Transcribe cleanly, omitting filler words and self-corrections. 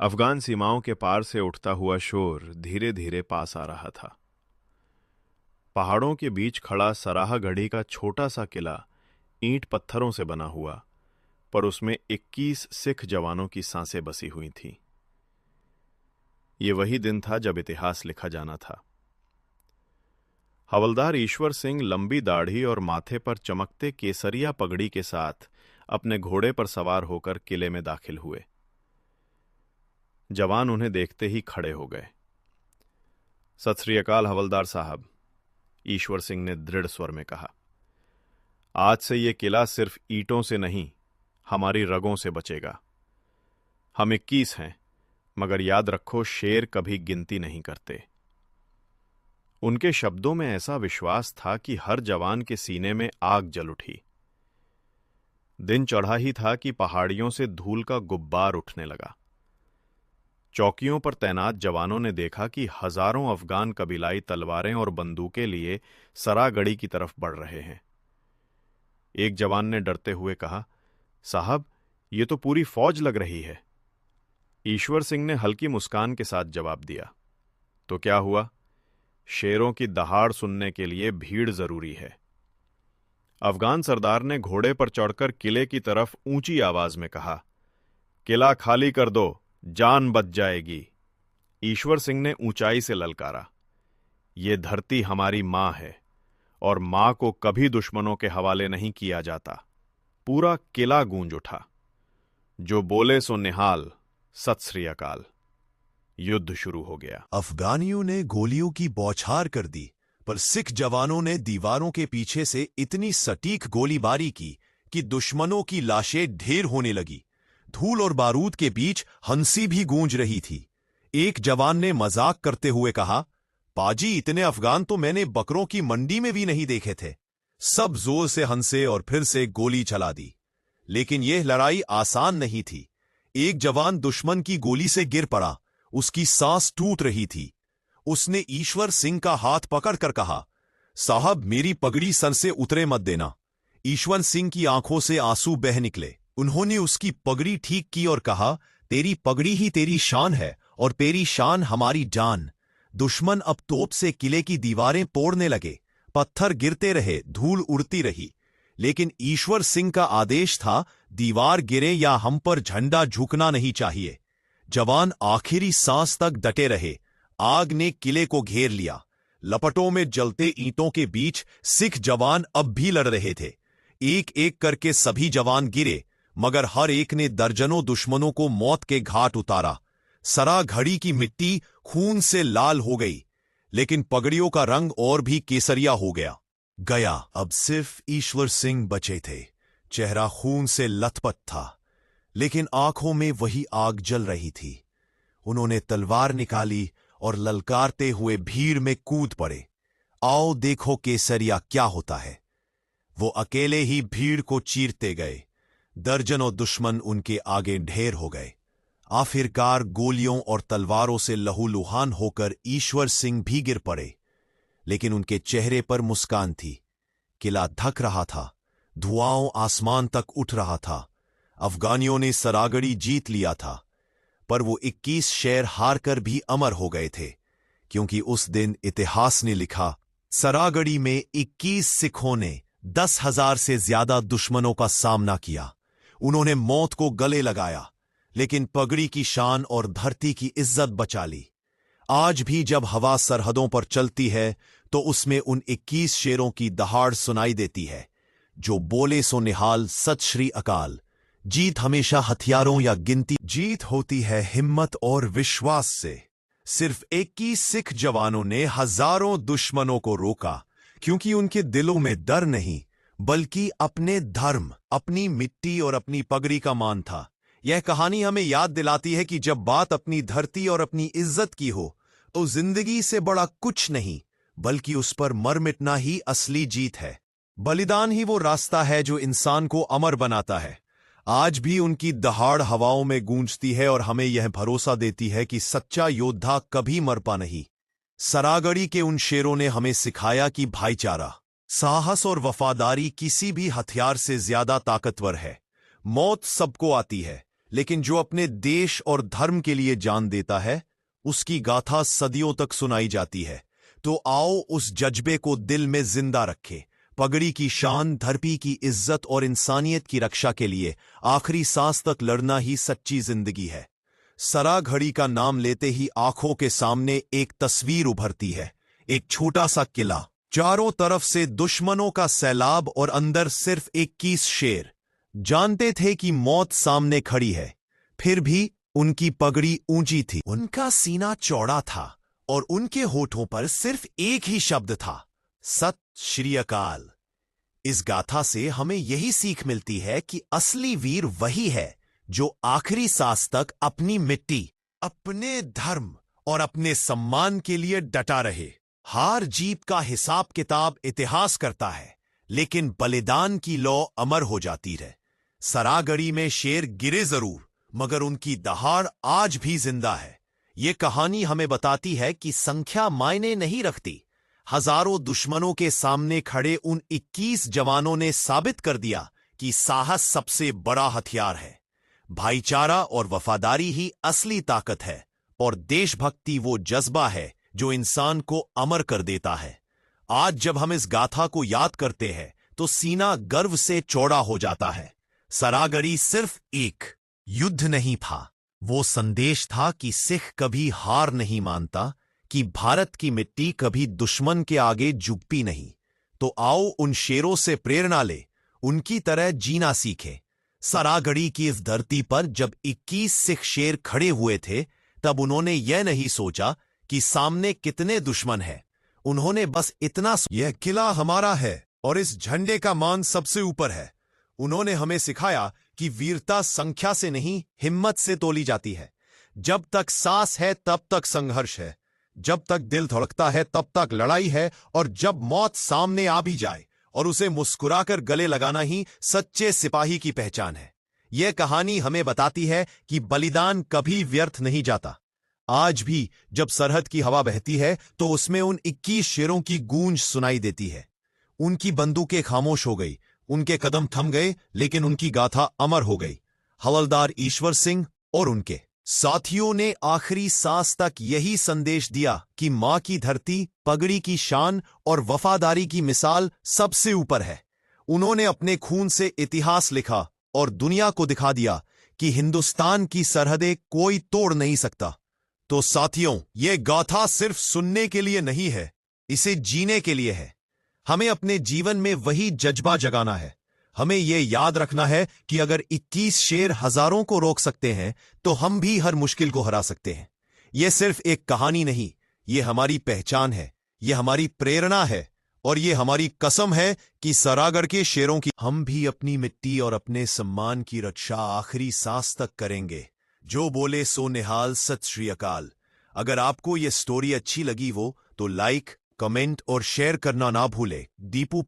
अफगान सीमाओं के पार से उठता हुआ शोर धीरे धीरे पास आ रहा था। पहाड़ों के बीच खड़ा सराह गढ़ी का छोटा सा किला ईंट पत्थरों से बना हुआ, पर उसमें 21 सिख जवानों की सांसें बसी हुई थीं। ये वही दिन था जब इतिहास लिखा जाना था। हवलदार ईश्वर सिंह लंबी दाढ़ी और माथे पर चमकते केसरिया पगड़ी के साथ अपने घोड़े पर सवार होकर किले में दाखिल हुए। जवान उन्हें देखते ही खड़े हो गए। सत श्री अकाल हवलदार साहब, ईश्वर सिंह ने दृढ़ स्वर में कहा। आज से ये किला सिर्फ ईंटों से नहीं, हमारी रगों से बचेगा। हम 21 हैं, मगर याद रखो, शेर कभी गिनती नहीं करते। उनके शब्दों में ऐसा विश्वास था कि हर जवान के सीने में आग जल उठी। दिन चढ़ा ही था कि पहाड़ियों से धूल का गुब्बार उठने लगा। चौकियों पर तैनात जवानों ने देखा कि हजारों अफगान कबीलाई तलवारें और बंदूकें लिए सरागढ़ी की तरफ बढ़ रहे हैं। एक जवान ने डरते हुए कहा, साहब, ये तो पूरी फौज लग रही है। ईश्वर सिंह ने हल्की मुस्कान के साथ जवाब दिया, तो क्या हुआ? शेरों की दहाड़ सुनने के लिए भीड़ जरूरी है। अफगान सरदार ने घोड़े पर चढ़कर किले की तरफ ऊंची आवाज में कहा, किला खाली कर दो, जान बच जाएगी। ईश्वर सिंह ने ऊंचाई से ललकारा, ये धरती हमारी मां है और मां को कभी दुश्मनों के हवाले नहीं किया जाता। पूरा किला गूंज उठा। जो बोले सो निहाल, सत श्री अकाल। युद्ध शुरू हो गया। अफगानियों ने गोलियों की बौछार कर दी, पर सिख जवानों ने दीवारों के पीछे से इतनी सटीक गोलीबारी की कि दुश्मनों की लाशें ढेर होने लगी। धूल और बारूद के बीच हंसी भी गूंज रही थी। एक जवान ने मजाक करते हुए कहा, पाजी, इतने अफगान तो मैंने बकरों की मंडी में भी नहीं देखे थे। सब जोर से हंसे और फिर से गोली चला दी। लेकिन यह लड़ाई आसान नहीं थी। एक जवान दुश्मन की गोली से गिर पड़ा। उसकी सांस टूट रही थी। उसने ईश्वर सिंह का हाथ पकड़कर कहा, साहब, मेरी पगड़ी सर से उतरे मत देना। ईश्वर सिंह की आंखों से आंसू बह निकले। उन्होंने उसकी पगड़ी ठीक की और कहा, तेरी पगड़ी ही तेरी शान है और तेरी शान हमारी जान। दुश्मन अब तोप से किले की दीवारें तोड़ने लगे। पत्थर गिरते रहे, धूल उड़ती रही, लेकिन ईश्वर सिंह का आदेश था, दीवार गिरे या हम पर झंडा झुकना नहीं चाहिए। जवान आखिरी सांस तक डटे रहे। आग ने किले को घेर लिया। लपटों में जलते ईंटों के बीच सिख जवान अब भी लड़ रहे थे। एक एक करके सभी जवान गिरे, मगर हर एक ने दर्जनों दुश्मनों को मौत के घाट उतारा। सरा घड़ी की मिट्टी खून से लाल हो गई, लेकिन पगड़ियों का रंग और भी केसरिया हो गया। अब सिर्फ ईश्वर सिंह बचे थे। चेहरा खून से लथपथ था, लेकिन आंखों में वही आग जल रही थी। उन्होंने तलवार निकाली और ललकारते हुए भीड़ में कूद पड़े। आओ देखो केसरिया क्या होता है। वो अकेले ही भीड़ को चीरते गए। दर्जनों दुश्मन उनके आगे ढेर हो गए। आखिरकार गोलियों और तलवारों से लहूलुहान होकर ईश्वर सिंह भी गिर पड़े, लेकिन उनके चेहरे पर मुस्कान थी। किला धक रहा था। धुआं आसमान तक उठ रहा था। अफगानियों ने सरागढ़ी जीत लिया था, पर वो 21 शेर हारकर भी अमर हो गए थे, क्योंकि उस दिन इतिहास ने लिखा, सरागढ़ी में 21 सिखों ने 10,000 से ज्यादा दुश्मनों का सामना किया। उन्होंने मौत को गले लगाया, लेकिन पगड़ी की शान और धरती की इज्जत बचा ली। आज भी जब हवा सरहदों पर चलती है, तो उसमें उन 21 शेरों की दहाड़ सुनाई देती है। जो बोले सो निहाल, सत श्री अकाल। जीत हमेशा हथियारों या गिनती जीत होती है हिम्मत और विश्वास से। सिर्फ 21 सिख जवानों ने हजारों दुश्मनों को रोका, क्योंकि उनके दिलों में डर नहीं, बल्कि अपने धर्म, अपनी मिट्टी और अपनी पगड़ी का मान था। यह कहानी हमें याद दिलाती है कि जब बात अपनी धरती और अपनी इज्जत की हो, तो जिंदगी से बड़ा कुछ नहीं, बल्कि उस पर मर मिटना ही असली जीत है। बलिदान ही वो रास्ता है जो इंसान को अमर बनाता है। आज भी उनकी दहाड़ हवाओं में गूंजती है और हमें यह भरोसा देती है कि सच्चा योद्धा कभी मरता नहीं। सरागढ़ी के उन शेरों ने हमें सिखाया कि भाईचारा, साहस और वफादारी किसी भी हथियार से ज्यादा ताकतवर है। मौत सबको आती है, लेकिन जो अपने देश और धर्म के लिए जान देता है, उसकी गाथा सदियों तक सुनाई जाती है। तो आओ उस जज्बे को दिल में जिंदा रखें। पगड़ी की शान, धरती की इज्जत और इंसानियत की रक्षा के लिए आखिरी सांस तक लड़ना ही सच्ची जिंदगी है। सराघड़ी का नाम लेते ही आंखों के सामने एक तस्वीर उभरती है। एक छोटा सा किला, चारों तरफ से दुश्मनों का सैलाब और अंदर सिर्फ 21 शेर। जानते थे कि मौत सामने खड़ी है, फिर भी उनकी पगड़ी ऊंची थी, उनका सीना चौड़ा था और उनके होठों पर सिर्फ एक ही शब्द था, सत श्री अकाल। इस गाथा से हमें यही सीख मिलती है कि असली वीर वही है जो आखिरी सांस तक अपनी मिट्टी, अपने धर्म और अपने सम्मान के लिए डटा रहे। हार जीत का हिसाब किताब इतिहास करता है, लेकिन बलिदान की लौ अमर हो जाती है। सरागढ़ी में शेर गिरे जरूर, मगर उनकी दहाड़ आज भी जिंदा है। ये कहानी हमें बताती है कि संख्या मायने नहीं रखती। हजारों दुश्मनों के सामने खड़े उन 21 जवानों ने साबित कर दिया कि साहस सबसे बड़ा हथियार है। भाईचारा और वफादारी ही असली ताकत है, और देशभक्ति वो जज्बा है जो इंसान को अमर कर देता है। आज जब हम इस गाथा को याद करते हैं तो सीना गर्व से चौड़ा हो जाता है। सरागढ़ी सिर्फ एक युद्ध नहीं था, वो संदेश था कि सिख कभी हार नहीं मानता, कि भारत की मिट्टी कभी दुश्मन के आगे झुकती नहीं। तो आओ उन शेरों से प्रेरणा ले, उनकी तरह जीना सीखें। सरागढ़ी की इस धरती पर जब 21 सिख शेर खड़े हुए थे, तब उन्होंने यह नहीं सोचा कि सामने कितने दुश्मन हैं। उन्होंने बस इतना, यह किला हमारा है और इस झंडे का मान सबसे ऊपर है। उन्होंने हमें सिखाया कि वीरता संख्या से नहीं, हिम्मत से तोली जाती है। जब तक सांस है तब तक संघर्ष है, जब तक दिल धड़कता है तब तक लड़ाई है, और जब मौत सामने आ भी जाए और उसे मुस्कुराकर गले लगाना ही सच्चे सिपाही की पहचान है। यह कहानी हमें बताती है कि बलिदान कभी व्यर्थ नहीं जाता। आज भी जब सरहद की हवा बहती है तो उसमें उन 21 शेरों की गूंज सुनाई देती है। उनकी बंदूकें खामोश हो गई, उनके कदम थम गए, लेकिन उनकी गाथा अमर हो गई। हवलदार ईश्वर सिंह और उनके साथियों ने आखिरी सांस तक यही संदेश दिया कि मां की धरती, पगड़ी की शान और वफादारी की मिसाल सबसे ऊपर है। उन्होंने अपने खून से इतिहास लिखा और दुनिया को दिखा दिया कि हिंदुस्तान की सरहदें कोई तोड़ नहीं सकता। तो साथियों, ये गाथा सिर्फ सुनने के लिए नहीं है, इसे जीने के लिए है। हमें अपने जीवन में वही जज्बा जगाना है। हमें यह याद रखना है कि अगर 21 शेर हजारों को रोक सकते हैं, तो हम भी हर मुश्किल को हरा सकते हैं। यह सिर्फ एक कहानी नहीं, यह हमारी पहचान है, यह हमारी प्रेरणा है, और यह हमारी कसम है कि सरागढ़ के शेरों की हम भी अपनी मिट्टी और अपने सम्मान की रक्षा आखिरी सांस तक करेंगे। जो बोले सो निहाल, सत श्री अकाल। अगर आपको यह स्टोरी अच्छी लगी हो तो लाइक, कमेंट और शेयर करना ना भूले। दीपू